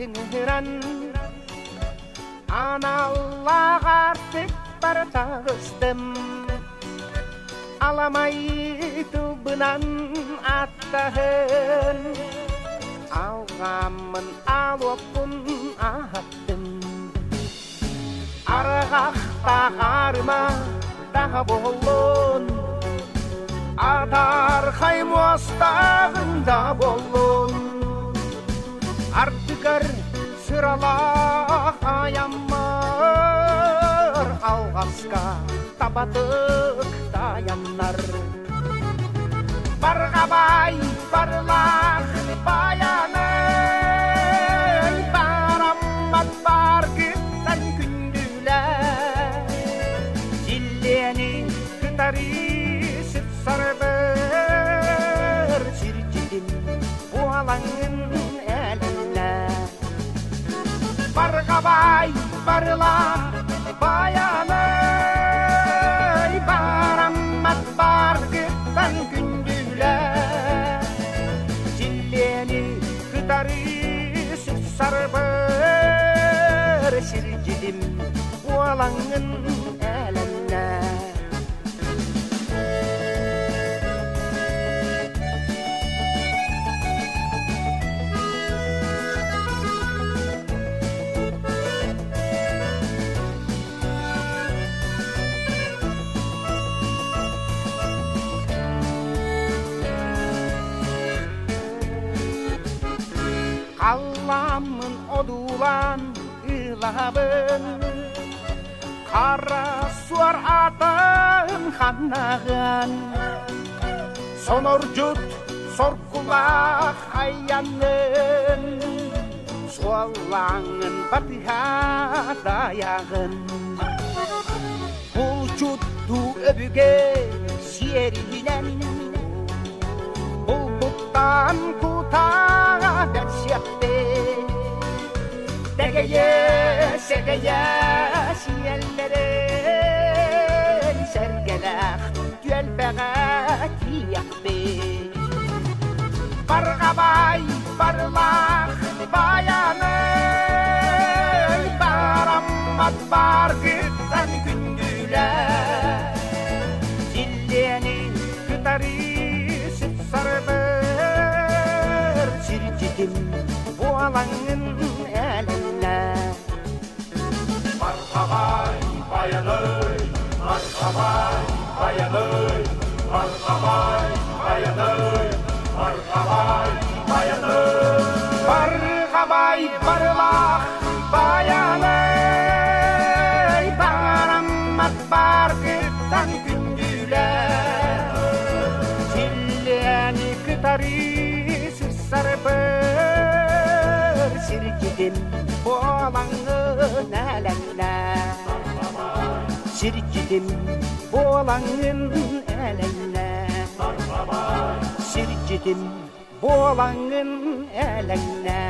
аңыран аналлах артык бар тағыстым аламай тубынан аттахын алғамын алоппын аттым арғақта қарма дағы болын атар қаймостағында болын артығар сыралақ аямар алғасқа табадық таянар барғабай барлақ баяның бараммат бар күттен күнділі жиллені күтари сүт сарбыр жүргедім буалаңын әлілі барғабай барлақ баяның бараммат бар күттен күнділі жиллені күтари сүт сарбыр жүргедім буалаңын әлілі Қаламын одулан ылабын қара суар атын қаннаған сонор жұт сорқұлақ аяның суалаңын батыға даяғын бұл жұтты өбіге сиерінен бұл бұттан құтаға бәтсетті дәгeye сиеллерін сәргеләқ түелбәға кияқпе барғабай барлақ баяның бараммат бар күттен күнділі жиллені күтари сүт сарбыр жүргедім буалаңын әлілі Мархабай баяный, мархабай баяный, мархабай баяный, мархабай баяный. Барғабай барлақ баяный бараммат бар күттен күнділі жиллені күтари сүт сарбыр жүргедім буалаңын әлілі жүргедім буалаңын әлілі жүргедім буалаңын әлілі